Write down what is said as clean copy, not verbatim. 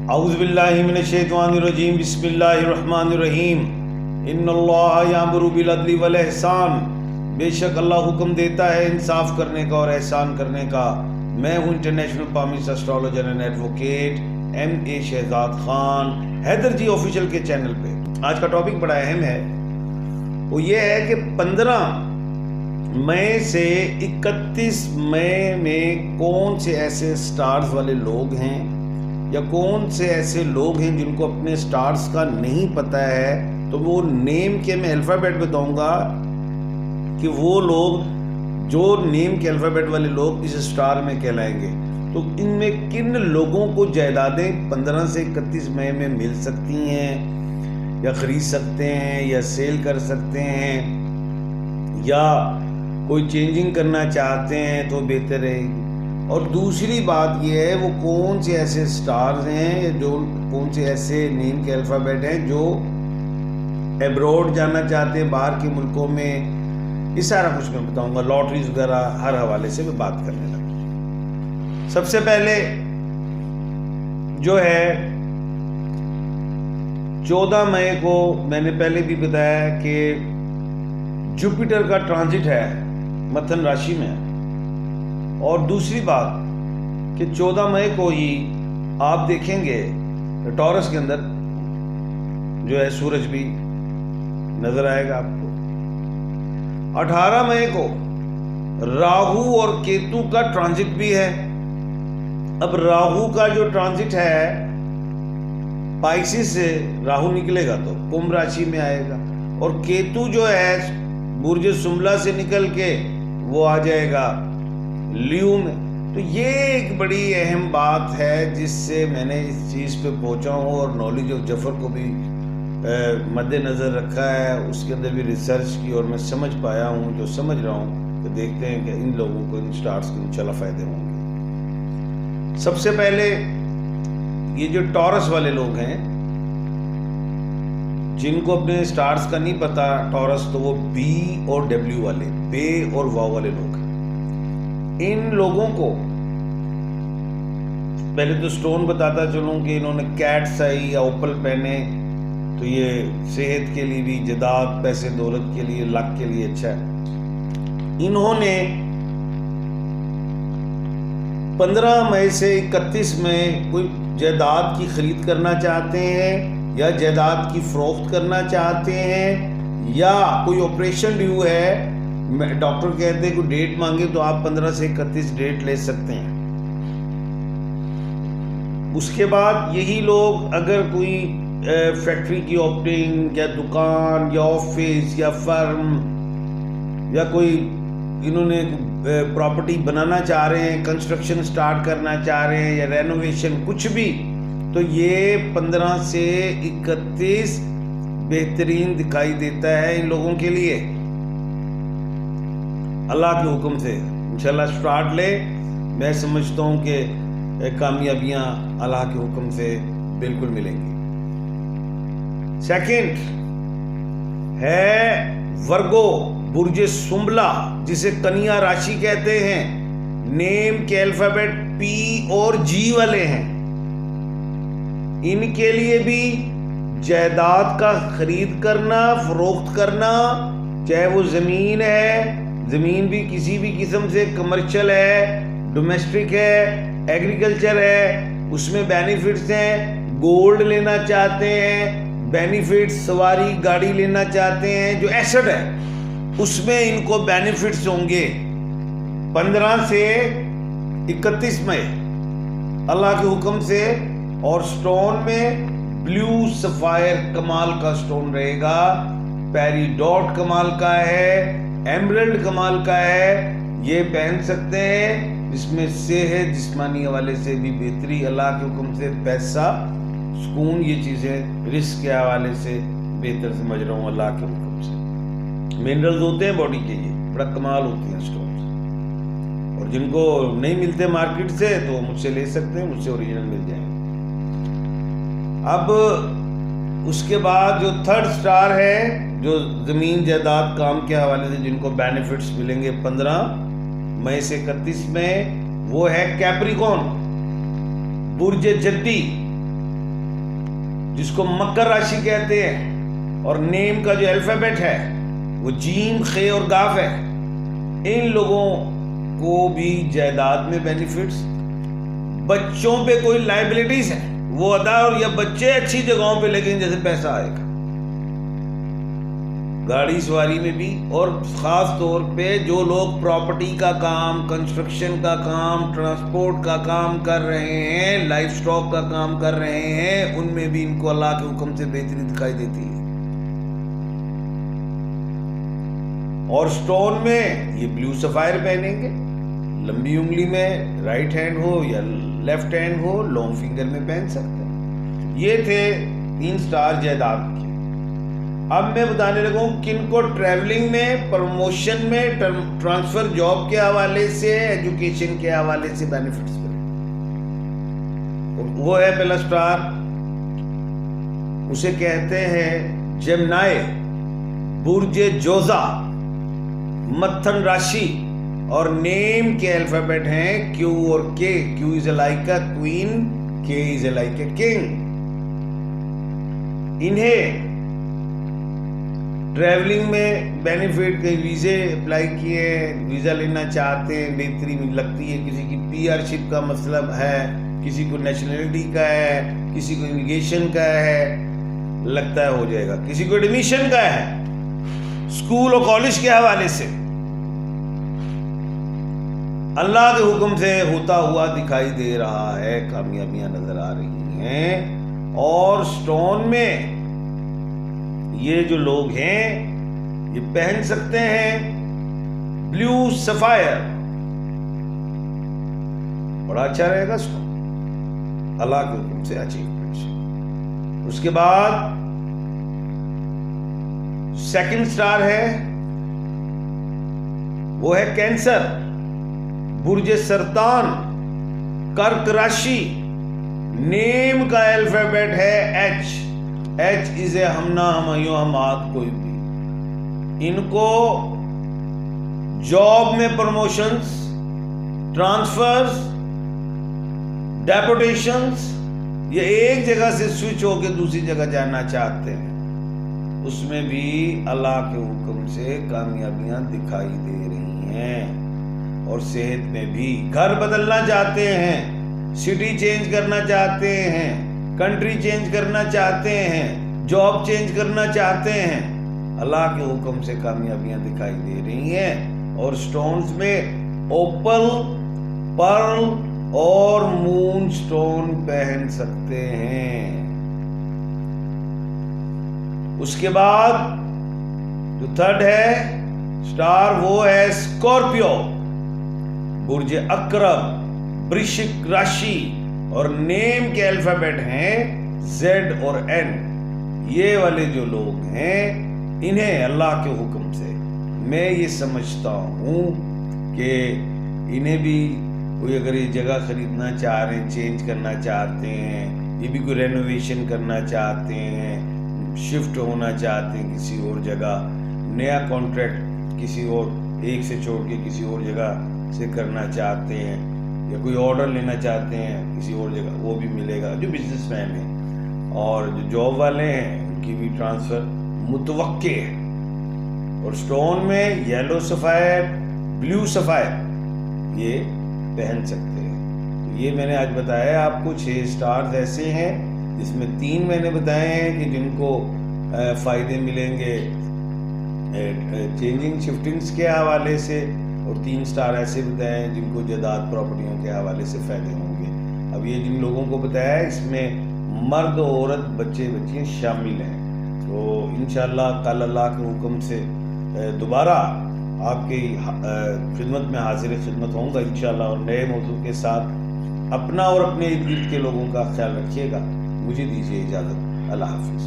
اعوذ باللہ من الشیطان الرجیم بسم اللہ الرحمن الرحیم ان اللہ یامر بالعدل والاحسان، بے شک اللہ حکم دیتا ہے انصاف کرنے کا اور احسان کرنے کا۔ میں ہوں international palms astrologer and advocate MA Shahzad Khan, Haider ji official کے چینل پہ۔ آج کا ٹاپک بڑا اہم ہے، وہ یہ ہے کہ 15 مئی سے 31 مئی میں کون سے ایسے سٹارز والے لوگ ہیں یا کون سے ایسے لوگ ہیں جن کو اپنے سٹارز کا نہیں پتہ ہے، تو وہ نیم کے میں الفابیٹ بتاؤں گا کہ وہ لوگ جو نیم کے الفابیٹ والے لوگ اس سٹار میں کہلائیں گے۔ تو ان میں کن لوگوں کو جائیدادیں 15 سے 31 مئی میں مل سکتی ہیں یا خرید سکتے ہیں یا سیل کر سکتے ہیں یا کوئی چینجنگ کرنا چاہتے ہیں تو بہتر رہے گی۔ اور دوسری بات یہ ہے وہ کون سے ایسے سٹارز ہیں جو کون سے ایسے نیم کے الفابیٹ ہیں جو ایبروڈ جانا چاہتے ہیں، باہر کے ملکوں میں، یہ سارا کچھ میں بتاؤں گا۔ لاٹریز وغیرہ ہر حوالے سے میں بات کرنے لگا۔ سب سے پہلے جو ہے 14 مئی کو میں نے پہلے بھی بتایا کہ جوپیٹر کا ٹرانزٹ ہے متھن راشی میں، اور دوسری بات کہ 14 مئی کو ہی آپ دیکھیں گے ٹورس کے اندر جو ہے سورج بھی نظر آئے گا آپ کو۔ 18 مئی کو راہو اور کیتو کا ٹرانزٹ بھی ہے۔ اب راہو کا جو ٹرانزٹ ہے پائسس سے راہو نکلے گا تو کمبھ راشی میں آئے گا، اور کیتو جو ہے برج سملا سے نکل کے وہ آ جائے گا لیو میں۔ تو یہ ایک بڑی اہم بات ہے جس سے میں نے اس چیز پہ پہنچا ہوں، اور نالج آف جفر کو بھی مد نظر رکھا ہے، اس کے اندر بھی ریسرچ کی، اور میں سمجھ پایا ہوں جو سمجھ رہا ہوں کہ دیکھتے ہیں کہ ان لوگوں کو ان سٹارز کے انشاءاللہ فائدے ہوں گے۔ سب سے پہلے یہ جو ٹورس والے لوگ ہیں جن کو اپنے سٹارز کا نہیں پتا ٹورس، تو وہ B اور W والے، بے اور واو والے لوگ ہیں۔ ان لوگوں کو پہلے تو سٹون بتاتا چلوں کہ انہوں نے کیٹس آئی یا اوپل پہنے تو یہ صحت کے لیے بھی، جداد، پیسے دولت کے لیے، لک کے لیے اچھا ہے۔ انہوں نے 15 مئی سے 31 میں کوئی جائیداد کی خرید کرنا چاہتے ہیں یا جائیداد کی فروخت کرنا چاہتے ہیں، یا کوئی آپریشن ڈیو ہے، ڈاکٹر کہتے ہیں کوئی ڈیٹ مانگے تو آپ 15 سے 31 ڈیٹ لے سکتے ہیں۔ اس کے بعد یہی لوگ اگر کوئی فیکٹری کی اوپننگ یا دکان یا آفس یا فرم یا کوئی انہوں نے پراپرٹی بنانا چاہ رہے ہیں، کنسٹرکشن سٹارٹ کرنا چاہ رہے ہیں یا رینوویشن کچھ بھی، تو یہ 15 سے 31 بہترین دکھائی دیتا ہے ان لوگوں کے لیے۔ اللہ کے حکم سے انشاءاللہ سٹارٹ لے، میں سمجھتا ہوں کہ کامیابیاں اللہ کے حکم سے بالکل ملیں گی۔ سیکنڈ ہے ورگو، برج سنبلا جسے کنیا راشی کہتے ہیں، نیم کے الفابیٹ P اور G والے ہیں۔ ان کے لیے بھی جائیداد کا خرید کرنا، فروخت کرنا، چاہے وہ زمین ہے، زمین بھی کسی بھی قسم سے، کمرشل ہے، ڈومیسٹک ہے، ایگریکلچر ہے، اس میں بینیفٹس ہیں۔ گولڈ لینا چاہتے ہیں، بینیفٹس، سواری گاڑی لینا چاہتے ہیں جو ایسٹ ہے، اس میں ان کو بینیفٹس ہوں گے 15 سے 31 مئی اللہ کے حکم سے۔ اور سٹون میں بلیو سفائر کمال کا سٹون رہے گا، پیری ڈاٹ کمال کا ہے، ایمرلڈ کمال کا ہے، یہ پہن سکتے ہیں۔ اس میں صحت، جسمانی حوالے سے بھی بہتری اللہ کے حکم سے، پیسہ، سکون، یہ چیزیں رزق کے حوالے سے بہتر سمجھ رہا ہوں اللہ کے حکم سے۔ منرلز ہوتے ہیں باڈی کے، یہ بڑا کمال ہوتی ہیں سٹونز، اور جن کو نہیں ملتے مارکیٹ سے تو مجھ سے لے سکتے ہیں، مجھ سے اوریجنل مل جائیں گے۔ اب اس کے بعد جو تھرڈ سٹار ہے جو زمین جائیداد کام کے حوالے سے جن کو بینیفٹس ملیں گے 15 مئی سے 31 میں، وہ ہے کیپریکون، برج جدی، جس کو مکر راشی کہتے ہیں، اور نیم کا جو الفابیٹ ہے وہ جیم، خے اور گاف ہے، ان لوگوں کو بھی جائیداد میں بینیفٹس، بچوں پہ کوئی لائبلٹیز ہے وہ ادا، اور یا بچے اچھی جگہوں پہ لیکن جیسے پیسہ آئے گا، گاڑی سواری میں بھی، اور خاص طور پہ جو لوگ پراپرٹی کا کام، کنسٹرکشن کا کام، ٹرانسپورٹ کا کام کر رہے ہیں، لائف سٹاک کا کام کر رہے ہیں، ان میں بھی ان کو اللہ کے حکم سے بہتری دکھائی دیتی ہے۔ اور سٹون میں یہ بلیو سفائر پہنیں گے، لمبی انگلی میں، رائٹ ہینڈ ہو یا لیفٹ ہینڈ ہو، لانگ فنگر میں پہن سکتے ہیں۔ یہ تھے 3 سٹار جائیداد کے۔ اب میں بتانے لگا ہوں کن کو ٹریولنگ میں، پروموشن میں، ٹرانسفر جاب کے حوالے سے، ایجوکیشن کے حوالے سے بینیفٹس ملے۔ وہ ہے پہلا سٹار، اسے کہتے ہیں جیمنائی، برج جوزا، متھن راشی، اور نیم کے الفابیٹ ہیں کیو اور کے۔ کیو از اے لائک اے کوئین، کے از اے لائک اے کنگ۔ انہیں ٹریولنگ میں بینیفٹ کے ویزے اپلائی کیے ہیں، ویزا لینا چاہتے ہیں، بہتری لگتی ہے، کسی کی پی آر شپ کا مطلب ہے، کسی کو نیشنلٹی کا ہے، کسی کو امیگریشن کا ہے، لگتا ہے ہو جائے گا، کسی کو ایڈمیشن کا ہے اسکول اور کالج کے حوالے سے، اللہ کے حکم سے ہوتا ہوا دکھائی دے رہا ہے، کامیابیاں نظر آ رہی ہیں۔ اور سٹون میں یہ جو لوگ ہیں یہ پہن سکتے ہیں بلیو سفائر، بڑا اچھا رہے گا سٹون، اللہ کے حکم سے اچیومنٹ۔ اس کے بعد سیکنڈ سٹار ہے، وہ ہے کینسر، برج سرطان، کرک راشی، نیم کا الفابیٹ ہے ایچ۔ ایچ از اے ہمنا، ہمایوں، ہمات، کوئی بھی۔ ان کو جاب میں پروموشنز، ٹرانسفرز، ڈیپوٹیشنز، یہ ایک جگہ سے سوئچ ہو کے دوسری جگہ جانا چاہتے ہیں، اس میں بھی اللہ کے حکم سے کامیابیاں دکھائی دے رہی ہیں۔ اور صحت میں بھی گھر بدلنا چاہتے ہیں، سٹی چینج کرنا چاہتے ہیں، کنٹری چینج کرنا چاہتے ہیں، جاب چینج کرنا چاہتے ہیں، اللہ کے حکم سے کامیابیاں دکھائی دے رہی ہیں۔ اور سٹونز میں اوپل، پرل اور مون سٹون پہن سکتے ہیں۔ اس کے بعد جو تھرڈ ہے سٹار، وہ ہے اسکارپیو، برج عقرب، ورشک راشی، اور نیم کے الفابیٹ ہیں زیڈ اور این۔ یہ والے جو لوگ ہیں انہیں اللہ کے حکم سے میں یہ سمجھتا ہوں کہ انہیں بھی کوئی اگر یہ جگہ خریدنا چاہ رہے ہیں، چینج کرنا چاہتے ہیں، یہ بھی کوئی رینوویشن کرنا چاہتے ہیں، شفٹ ہونا چاہتے ہیں کسی اور جگہ، نیا کانٹریکٹ کسی اور ایک سے چھوڑ کے کسی اور جگہ سے کرنا چاہتے ہیں، یا کوئی آرڈر لینا چاہتے ہیں کسی اور جگہ، وہ بھی ملے گا جو بزنس مین ہیں۔ اور جو جاب والے ہیں ان کی بھی ٹرانسفر متوقع ہے۔ اور سٹون میں یلو سفائر، بلیو سفائر یہ پہن سکتے ہیں۔ تو یہ میں نے آج بتایا آپ کو 6 سٹارز ایسے ہیں جس میں 3 میں نے بتائے ہیں کہ جن کو فائدے ملیں گے چینجنگ شفٹنگز کے حوالے سے، اور 3 سٹار ایسے بتائے ہیں جن کو جائیداد پراپرٹیوں کے حوالے سے فائدے ہوں گے۔ اب یہ جن لوگوں کو بتایا ہے اس میں مرد، عورت، بچے بچیاں شامل ہیں۔ تو انشاءاللہ کل اللہ کے حکم سے دوبارہ آپ کی خدمت میں حاضر خدمت ہوں گا انشاءاللہ، اور نئے موضوع کے ساتھ۔ اپنا اور اپنے ارد گرد کے لوگوں کا خیال رکھیے گا۔ مجھے دیجیے اجازت، اللہ حافظ۔